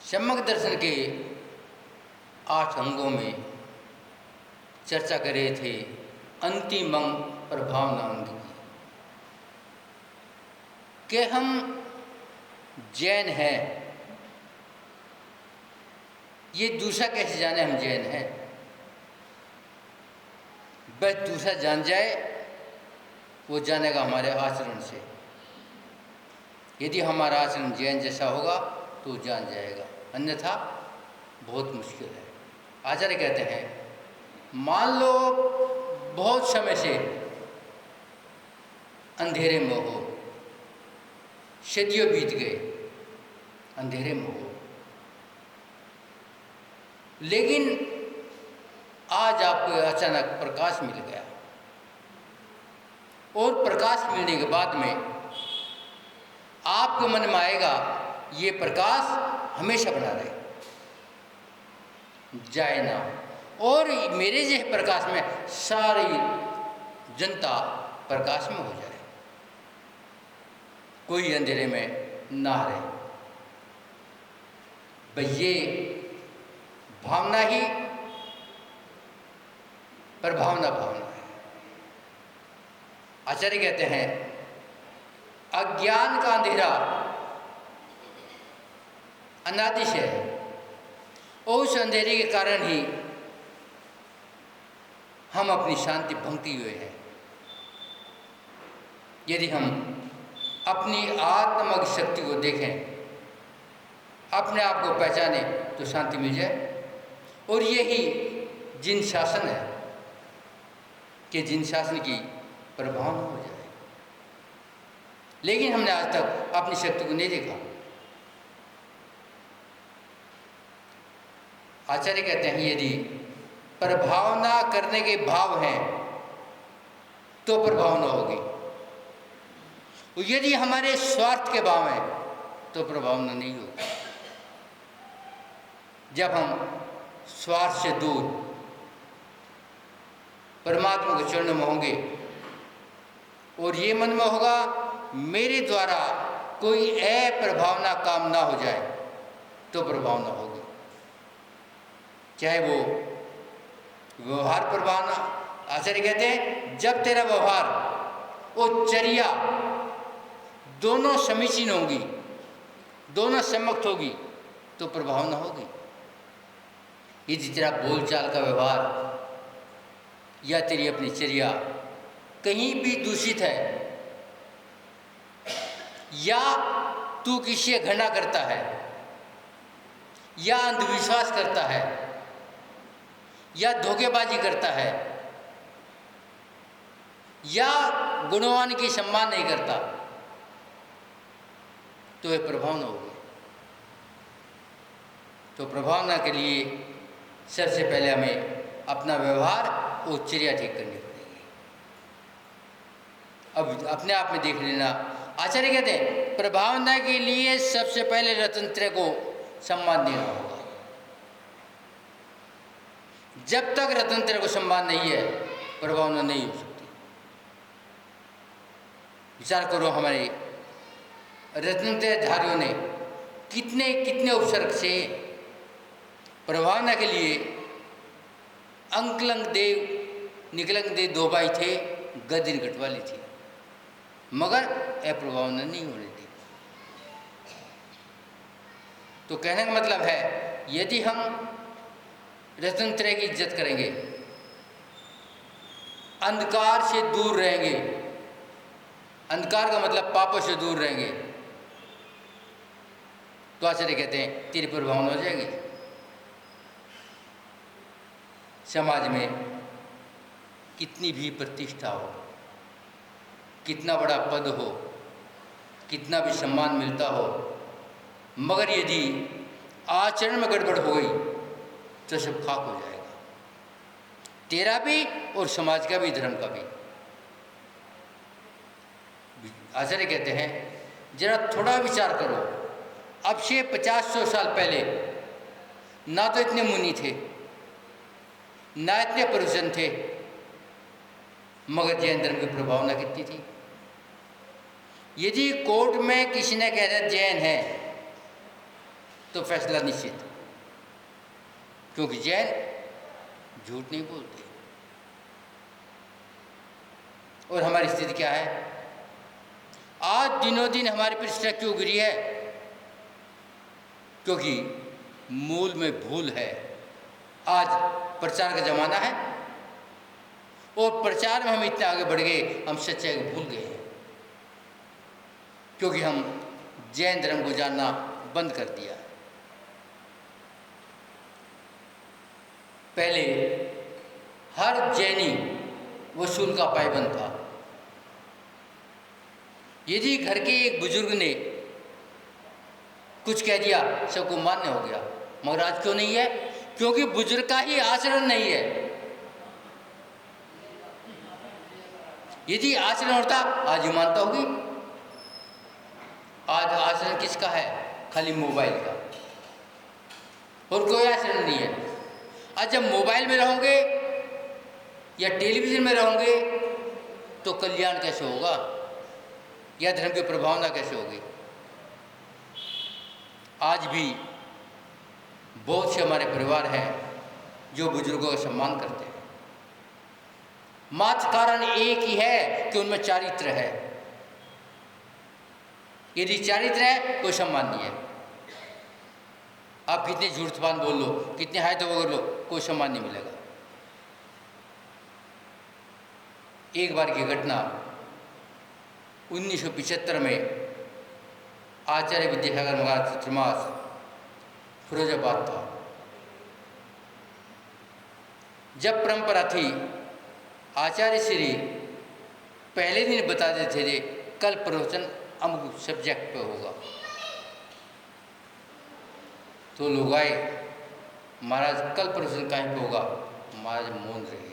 सम्यक दर्शन के 8 अंगों में चर्चा कर रहे थे अंतिम अंग प्रभावना अंग की, कि हम जैन हैं। ये दूसरा कैसे जाने हम जैन हैं? बस दूसरा जान जाए, वो जानेगा हमारे आचरण से। यदि हमारा आचरण जैन जैसा होगा तो जान जाएगा, अन्यथा बहुत मुश्किल है। आचार्य कहते हैं, मान लो बहुत समय से अंधेरे में हो, सदियों बीत गए, अंधेरे में हो, लेकिन आज आपको अचानक प्रकाश मिल गया, और प्रकाश मिलने के बाद में आपके मन में आएगा ये प्रकाश हमेशा बना रहे, जाए ना, और मेरे जैसे प्रकाश में सारी जनता प्रकाश में हो जाए, कोई अंधेरे में ना रहे। भाई ये भावना ही प्रभावना भावना है। आचार्य कहते हैं, अज्ञान का अंधेरा अनादि से है, और उस अंधेरे के कारण ही हम अपनी शांति भंगती हुए हैं। यदि हम अपनी आत्मक शक्ति को देखें, अपने आप को पहचाने, तो शांति मिल जाए। और यही जिन शासन है कि जिन शासन की प्रभावना हो जाए। लेकिन हमने आज तक अपनी शक्ति को नहीं देखा। आचार्य कहते हैं, यदि प्रभावना करने के भाव हैं तो प्रभावना होगी, और यदि हमारे स्वार्थ के भाव हैं तो प्रभावना नहीं होगी। जब हम स्वार्थ से दूर परमात्मा के चरणों में होंगे, और ये मन में होगा मेरे द्वारा कोई अप्रभावना काम ना हो जाए, तो प्रभावना होगी। चाहे वो व्यवहार प्रभावना, आचार्य कहते हैं, जब तेरा व्यवहार और चर्या दोनों समीचीन होंगी, दोनों सम्मत होगी, तो प्रभावना होगी। यदि तेरा बोलचाल का व्यवहार या तेरी अपनी चर्या कहीं भी दूषित है, या तू किसी से घृणा करता है, या अंधविश्वास करता है, या धोखेबाजी करता है, या गुणवान की सम्मान नहीं करता, तो यह प्रभावना होगी। तो प्रभावना के लिए सबसे पहले हमें अपना व्यवहार और चर्या ठीक करनी पड़ेगी। अब अपने आप में देख लेना। आचार्य कहते हैं, प्रभावना के लिए सबसे पहले रत्नत्रय को सम्मान देना होगा। जब तक रत्नत्रय को सम्मान नहीं है, प्रभावना नहीं हो सकती। विचार करो, हमारे रत्नत्रयधारियों ने कितने कितने उपसर्ग से प्रभावना के लिए अंकलंग देव निकलंग देव 2 भाई थे, गद्दी गढ़वाली थी, मगर अप्रभावना नहीं होने दी। तो कहने का मतलब है, यदि हम रत्नत्रय की इज्जत करेंगे, अंधकार से दूर रहेंगे, अंधकार का मतलब पापों से दूर रहेंगे, तो आचार्य कहते हैं तेरी प्रभावना हो जाएगी। समाज में कितनी भी प्रतिष्ठा हो, कितना बड़ा पद हो, कितना भी सम्मान मिलता हो, मगर यदि आचरण में गड़बड़ हो गई तो सब खाक हो जाएगा, तेरा भी और समाज का भी, धर्म का भी। आचार्य कहते हैं, जरा थोड़ा विचार करो, अब से 50-100 साल पहले ना तो इतने मुनि थे, ना इतने पुरुषजन थे, मगर जैन धर्म की प्रभावना कितनी थी। यदि कोर्ट में किसी ने कह दिया जैन है, तो फैसला निश्चित, क्योंकि जैन झूठ नहीं बोलते। और हमारी स्थिति क्या है? आज दिनों दिन हमारी प्रतिष्ठा क्यों गिरी है? क्योंकि मूल में भूल है। आज प्रचार का ज़माना है और प्रचार में हम इतने आगे बढ़ गए, हम सच्चाई को भूल गए हैं, क्योंकि हम जैन धर्म को जानना बंद कर दिया। पहले हर जैनी वसूल का पायबंद था। यदि घर के एक बुजुर्ग ने कुछ कह दिया, सबको मान्य हो गया। मगर आज क्यों नहीं है? क्योंकि बुजुर्ग का ही आचरण नहीं है। यदि आचरण होता, आज ही मानता होगी। आज आचरण किसका है? खाली मोबाइल का, और कोई आचरण नहीं है। आज जब मोबाइल में रहोगे या टेलीविज़न में रहोगे तो कल्याण कैसे होगा, या धर्म की प्रभावना कैसे होगी? आज भी बहुत से हमारे परिवार हैं जो बुजुर्गों का सम्मान करते हैं। मात्र कारण एक ही है कि उनमें चारित्र है। यदि चारित्र है, कोई सम्मान नहीं है। आप कितने झूठ जबान बोल लो, कितने हाय तो बोल लो, कोई सम्मान नहीं मिलेगा। एक बार की घटना 1975 में आचार्य विद्यासागर महाराज छत्रमास फिरोजाबाद था। जब परंपरा थी, आचार्य श्री पहले दिन बता देते थे कल प्रवचन अमुक सब्जेक्ट पे होगा। तो लोग आए, महाराज कल प्रवचन कहीं पे होगा? महाराज मौन रहे,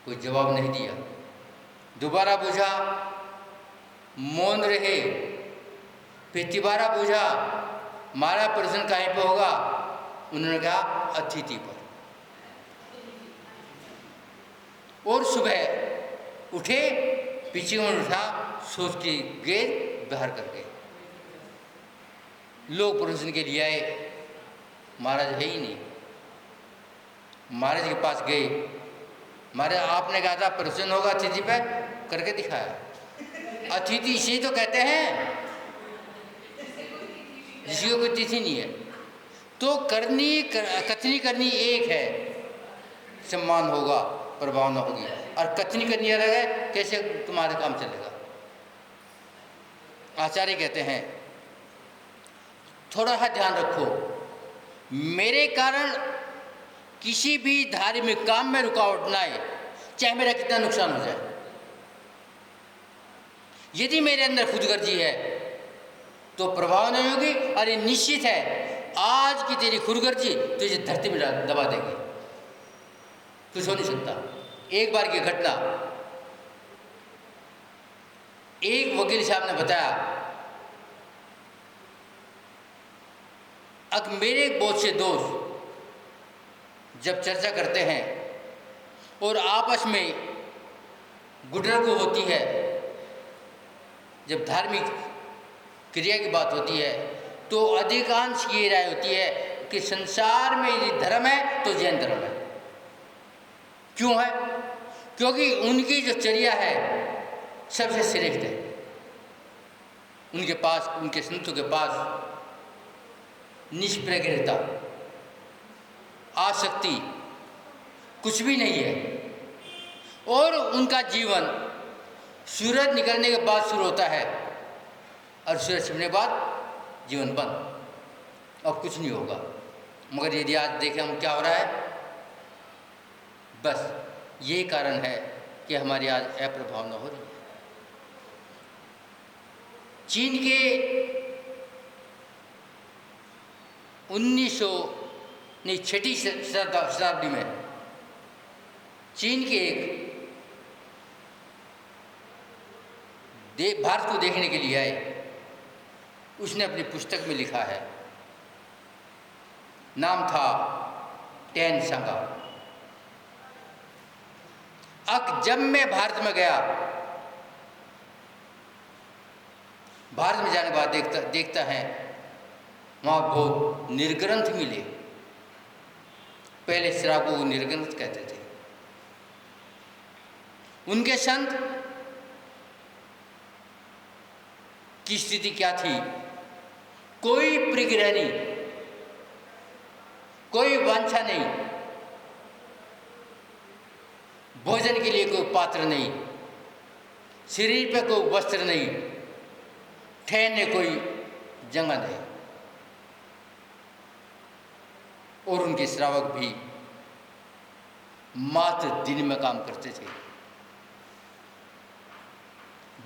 कोई जवाब नहीं दिया। दोबारा पूछा, मौन रहे। फिर तिबारा पूछा, महाराज प्रवचन कहीं पे होगा? उन्होंने कहा अतिथि पर। और सुबह उठे, पीछे में उठा, सोच के गए, बाहर कर गए। लोग प्रवचन के लिए आए, महाराज है ही नहीं। महाराज के पास गए, महाराज आपने कहा था प्रवचन होगा अतिथि पे, करके दिखाया। अतिथि इसे तो कहते हैं जिसकी कोई तिथि नहीं है। तो कथनी करनी एक है, सम्मान होगा, प्रभावना होगी, और कथनी करनी अलग है। कैसे तुम्हारा काम चलेगा? आचार्य कहते हैं थोड़ा सा ध्यान रखो, मेरे कारण किसी भी धार्मिक काम में रुकावट ना आए, चाहे मेरा कितना नुकसान हो जाए। यदि मेरे अंदर खुदगर्जी है तो प्रभाव नहीं होगी, और ये निश्चित है आज की तेरी खुदगर्जी तुझे धरती में दबा देगी, कुछ हो नहीं सकता। एक बार की घटना, एक वकील साहब ने बताया, अब मेरे बहुत से दोस्त जब चर्चा करते हैं और आपस में गुटरगु होती है, जब धार्मिक क्रिया की बात होती है, तो अधिकांश की राय होती है कि संसार में यदि धर्म है तो जैन धर्म है। क्यों है? क्योंकि उनकी जो चर्या है सबसे श्रेष्ठ है। उनके पास, उनके संतों के पास निष्प्रगृहता, आसक्ति कुछ भी नहीं है, और उनका जीवन सूरज निकलने के बाद शुरू होता है, और सूरज छिपने के बाद जीवन बंद, अब कुछ नहीं होगा। मगर यदि आज देखें हम क्या हो रहा है, बस यही कारण है कि हमारी आज अप्रभावना हो रही है। चीन के 6वीं शताब्दी में चीन के एक भारत को देखने के लिए आए। उसने अपनी पुस्तक में लिखा है, नाम था टेन सांगा। अब जब मैं भारत में गया, भारत में जाने के बाद देखता है वहाँ बहुत निर्ग्रंथ मिले। पहले शराब को निर्ग्रंथ कहते थे। उनके संत की स्थिति क्या थी? कोई परिग्रह नहीं, कोई वांछा नहीं, भोजन के लिए कोई पात्र नहीं, शरीर पे कोई वस्त्र नहीं, ठहरने कोई जगह नहीं। और उनके श्रावक भी मात्र दिन में काम करते थे।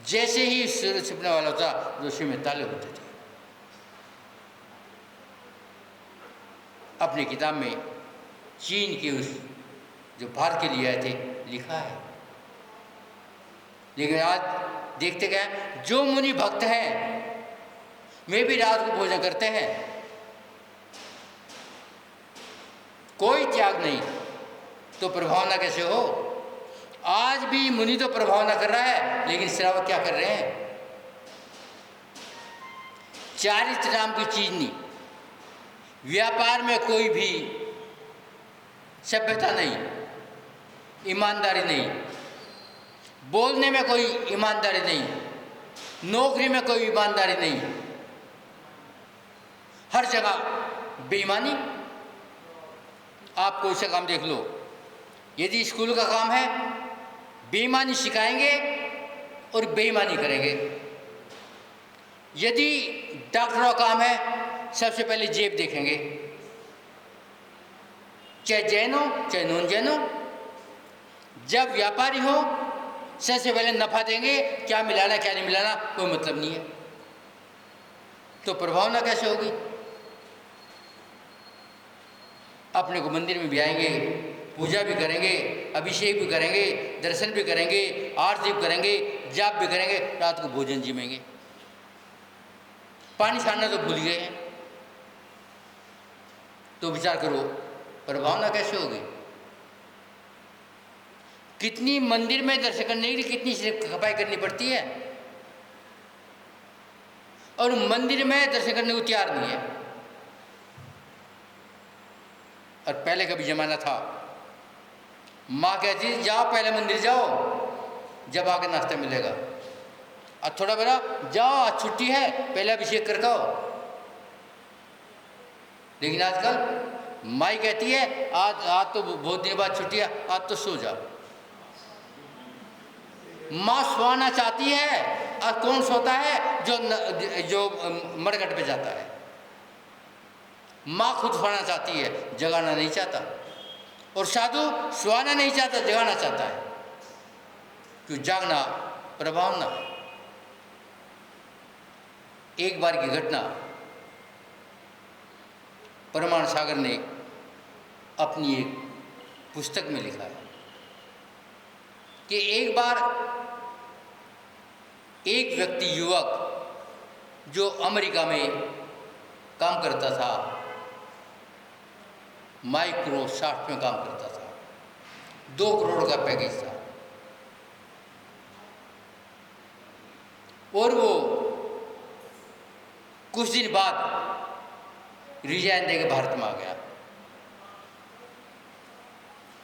जैसे ही सूरज छिपने वाला होता, रसोई में ताले होते थे। अपनी किताब में चीन के उस जो भारत के लिए आए थे लिखा है। लेकिन आज देखते क्या, जो मुनि भक्त हैं वे भी रात को भोजन करते हैं, कोई त्याग नहीं, तो प्रभावना कैसे हो? आज भी मुनि तो प्रभावना कर रहा है, लेकिन श्रावक क्या कर रहे हैं? चारित्र नाम की चीज नहीं, व्यापार में कोई भी सभ्यता नहीं, ईमानदारी नहीं, बोलने में कोई ईमानदारी नहीं, नौकरी में कोई ईमानदारी नहीं, हर जगह बेईमानी। आप कोई सा काम देख लो, यदि स्कूल का काम है बेईमानी सिखाएंगे और बेईमानी करेंगे। यदि डॉक्टरों का काम है सबसे पहले जेब देखेंगे, चाहे जैन हो चाहे नॉन जैन हो। जब व्यापारी हो सबसे पहले नफा देंगे, क्या मिलाना क्या नहीं मिलाना कोई मतलब नहीं है। तो प्रभावना कैसे होगी? अपने को मंदिर में भी आएंगे, पूजा भी करेंगे, अभिषेक भी करेंगे, दर्शन भी करेंगे, आरती भी करेंगे, जाप भी करेंगे, रात को भोजन जिमेंगे, पानी छाड़ना तो भूल गए हैं। तो विचार करो प्रभावना कैसे होगी? कितनी मंदिर में दर्शन करने के लिए कितनी खपाई करनी पड़ती है, और मंदिर में दर्शन करने को तैयार नहीं है। और पहले का भी जमाना था, माँ कहती थी जाओ पहले मंदिर जाओ, जब आके नाश्ता मिलेगा। और थोड़ा बड़ा जाओ आज छुट्टी है पहले अभिषेक करके आओ। लेकिन आजकल माई कहती है आज तो बहुत दिन बाद छुट्टी है, आज तो सो जाओ। माँ सोना चाहती है, और कौन सोता है? जो मरघट पे जाता है। माँ खुद सोना चाहती है, जगाना नहीं चाहता। और साधु सोना नहीं चाहता, जगाना चाहता है। क्यों? जागना प्रभावना। एक बार की घटना परमाणु सागर ने अपनी एक पुस्तक में लिखा है कि एक बार एक व्यक्ति युवक जो अमेरिका में काम करता था, माइक्रोसॉफ्ट में काम करता था, 2 करोड़ का पैकेज था, और वो कुछ दिन बाद रिजाइन देकर भारत में आ गया।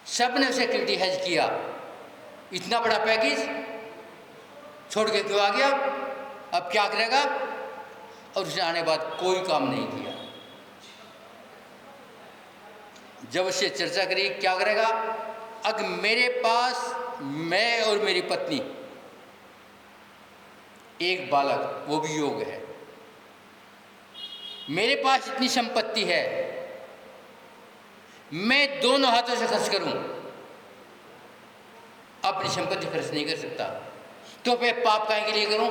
सबने उसे क्रिटिसाइज किया, इतना बड़ा पैकेज छोड़ के क्यों आ गया, अब क्या करेगा? और उसने आने के बाद कोई काम नहीं किया। जब उससे चर्चा करी क्या करेगा, अगर मेरे पास मैं और मेरी पत्नी, एक बालक वो भी योग है, मेरे पास इतनी संपत्ति है, मैं दोनों हाथों से खर्च करूं, अपनी संपत्ति खर्च नहीं कर सकता, तो मैं पाप काहे के लिए करूं?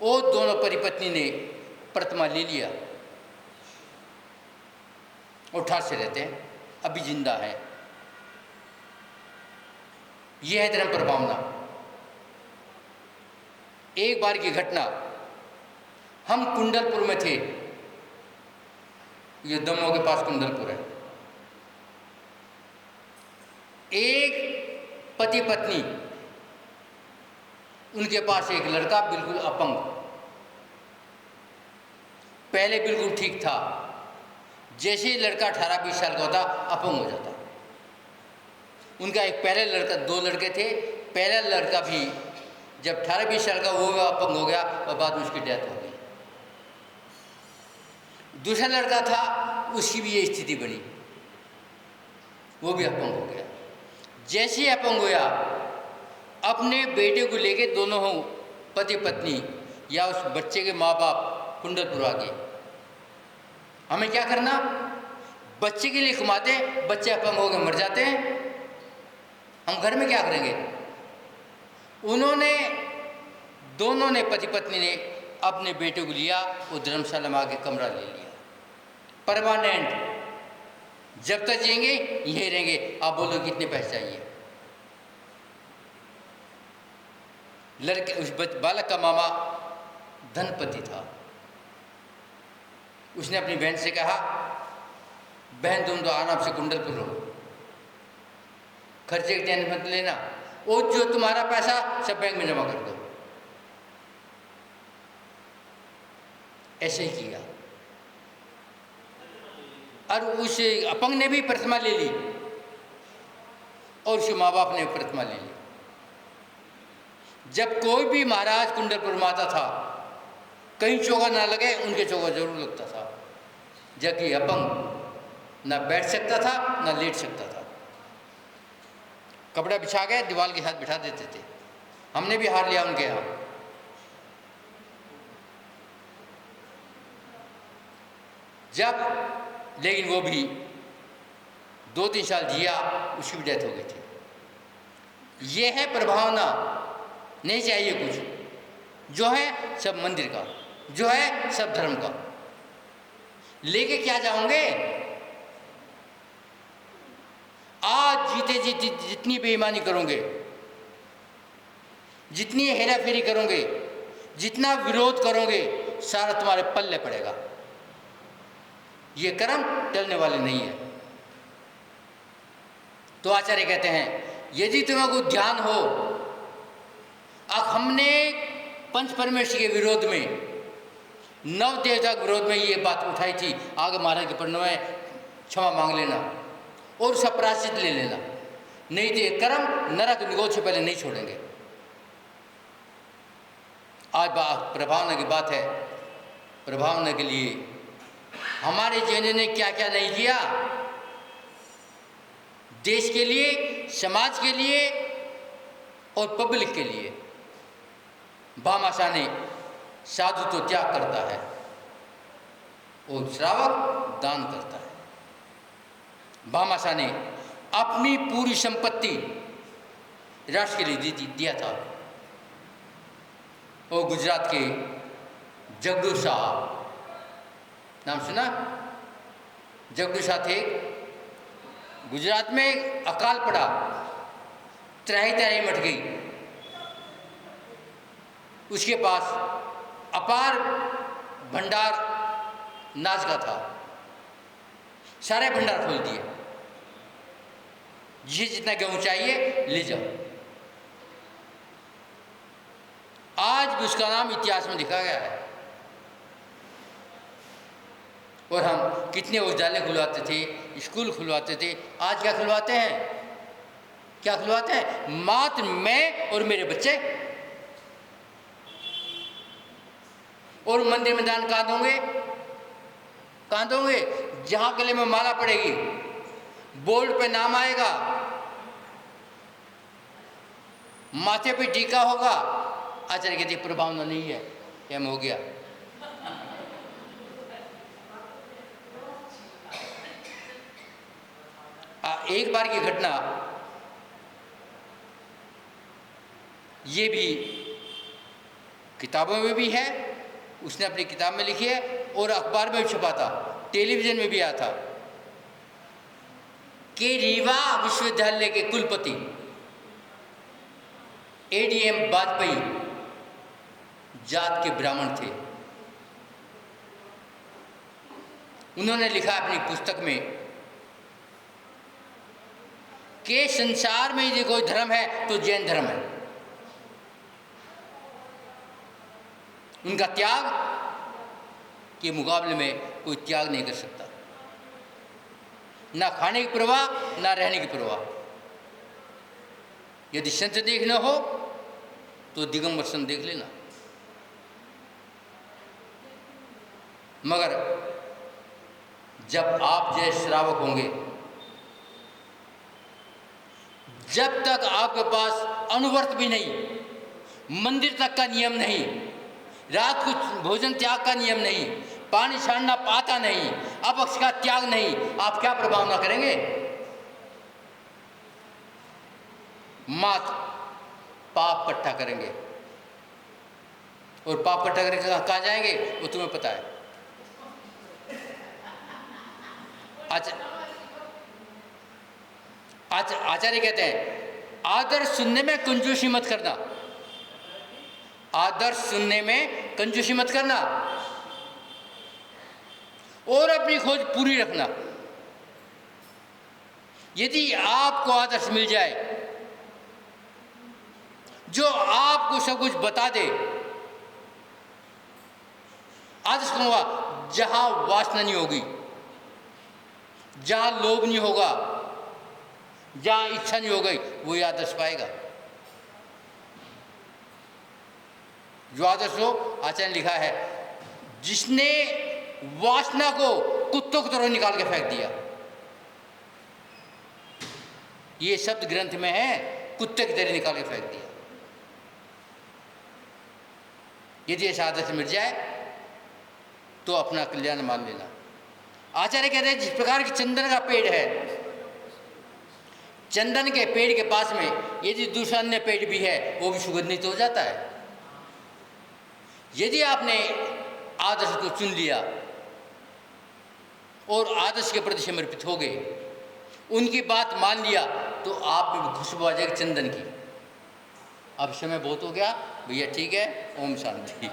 वो दोनों पति-पत्नी ने प्रतिमा ले लिया और ठाठ से रहते हैं, अभी जिंदा है। यह है धर्म प्रभावना। एक बार की घटना, हम कुंडलपुर में थे, ये दमोह के पास कुंडलपुर है। एक पति पत्नी, उनके पास एक लड़का बिल्कुल अपंग, पहले बिल्कुल ठीक था, जैसे ही लड़का 18-20 साल का होता अपंग हो जाता। उनका एक पहले लड़का, 2 लड़के थे, पहला लड़का भी जब 18-20 साल का वो अपंग हो गया और बाद में उसकी डेथ हो गई। दूसरा लड़का था, उसकी भी ये स्थिति बनी, वो भी अपंग हो गया। जैसे ही अपंग होया, अपने बेटे को लेके दोनों हो पति पत्नी या उस बच्चे के माँ बाप कुंडलपुर आ गए। हमें क्या करना, बच्चे के लिए कमाते, बच्चे अपंग हो गए मर जाते हैं, हम घर में क्या करेंगे। उन्होंने, दोनों ने, पति पत्नी ने अपने बेटे को लिया और धर्मशाला में आके कमरा ले लिया, परमानेंट, जब तक जिएंगे यहीं रहेंगे। आप बोलो कितने पैसे चाहिए। लड़के, उस बालक का मामा धनपति था। उसने अपनी बहन से कहा, बहन तुम तो आराम से कुंडलपुर रहो, खर्चे की टेंशन मत लेना, और जो तुम्हारा पैसा सब बैंक में जमा कर दो। ऐसे ही किया, और उस अपंग ने भी प्रतिमा ले ली और उसके माँ बाप ने प्रतिमा ले ली। जब कोई भी महाराज कुंडलपुर में आता था, कहीं चौका ना लगे उनके चौका जरूर लगता था, जबकि अपंग ना बैठ सकता था ना लेट सकता था। कपड़ा बिछा के दीवार के साथ बिठा देते थे। हमने भी हार लिया उनके यहाँ। जब, लेकिन वो भी 2-3 साल जिया, उसकी भी डेथ हो गई थी। ये है प्रभावना, नहीं चाहिए कुछ, जो है सब मंदिर का, जो है सब धर्म का। लेके क्या जाओगे? आज जीते जी जितनी बेईमानी करोगे, जितनी हेरा फेरी करोगे, जितना विरोध करोगे, सारा तुम्हारे पल्ले पड़ेगा। ये कर्म टलने वाले नहीं है। तो आचार्य कहते हैं, यदि तुम्हें कोई ध्यान हो, अब हमने पंच परमेश्वर के विरोध में, नव देवता के विरोध में ये बात उठाई थी, आगे महाराज के पढ़ने में क्षमा मांग लेना और उसका प्रायश्चित ले लेना, नहीं तो ये कर्म नरक निगोद से पहले नहीं छोड़ेंगे। आज प्रभावना की बात है। प्रभावना के लिए हमारे जीवन ने क्या क्या नहीं किया, देश के लिए, समाज के लिए और पब्लिक के लिए। भामाशाह ने साधु तो त्याग करता है और श्रावक दान करता है। भामाशाह ने अपनी पूरी संपत्ति राष्ट्र के लिए दिया था। और गुजरात के जगदू शाह, नाम सुना? जगदू शाह थे। गुजरात में अकाल पड़ा, त्राही मट गई। उसके पास अपार भंडार नाज का था, सारे भंडार खोल दिए, जिसे जितना गेहूं चाहिए ले जाओ। आज भी उसका नाम इतिहास में लिखा गया है। और हम कितने उजाले खुलवाते थे, स्कूल खुलवाते थे, आज क्या खुलवाते हैं? क्या खुलवाते हैं? मात्र मैं और मेरे बच्चे। और मंदिर में दान कहाँ दोगे? कहाँ दोगे? जहाँ गले में माला पड़ेगी, बोर्ड पे नाम आएगा, माथे पे टीका होगा, आचार्य कहते प्रभावना नहीं है, एम हो गया। एक बार की घटना, ये भी किताबों में भी है, उसने अपनी किताब में लिखी है और अखबार में भी छपा था, टेलीविजन में भी आया था कि रीवा विश्वविद्यालय के कुलपति एडीएम वाजपेयी जात के ब्राह्मण थे। उन्होंने लिखा अपनी पुस्तक में कि संसार में यदि कोई धर्म है तो जैन धर्म है। उनका त्याग के मुकाबले में कोई त्याग नहीं कर सकता। ना खाने की परवाह, ना रहने की परवाह। यदि संत देखना हो तो दिगंबर संत देख लेना। मगर जब आप जैसे श्रावक होंगे, जब तक आपके पास अनुव्रत भी नहीं, मंदिर तक का नियम नहीं, रात को भोजन त्याग का नियम नहीं, पानी छाड़ना पाता नहीं, अपक्ष का त्याग नहीं, आप क्या प्रभावना करेंगे? मात पाप इकट्ठा करेंगे, और पाप इकट्ठा करके कहाँ जाएंगे वो तुम्हें पता है। आचार्य कहते हैं आदर्श सुनने में कंजूसी मत करना, आदर्श सुनने में कंजूसी मत करना, और अपनी खोज पूरी रखना। यदि आपको आदर्श मिल जाए जो आपको सब कुछ बता दे, आदर्श कहूँगा जहां वासना नहीं होगी, जहां लोभ नहीं होगा, जहां इच्छा नहीं हो गई, वही आदर्श पाएगा। जो आदर्श हो, आचार्य ने लिखा है, जिसने वासना को कुत्तों की तरह निकाल के फेंक दिया। ये शब्द ग्रंथ में है, कुत्ते की तरह निकाल के फेंक दिया। यदि ऐसा आदर्श मिल जाए तो अपना कल्याण मान लेना। आचार्य कहते हैं जिस प्रकार की चंदन का पेड़ है, चंदन के पेड़ के पास में यदि दूसरा अन्य पेड़ भी है वो भी सुगंधित हो जाता है। यदि आपने आदर्श को चुन लिया और आदर्श के प्रति समर्पित हो गए, उनकी बात मान लिया, तो आप में खुशबू आ जाएगी चंदन की। अब समय बहुत हो गया भैया, ठीक है, ओम शांति।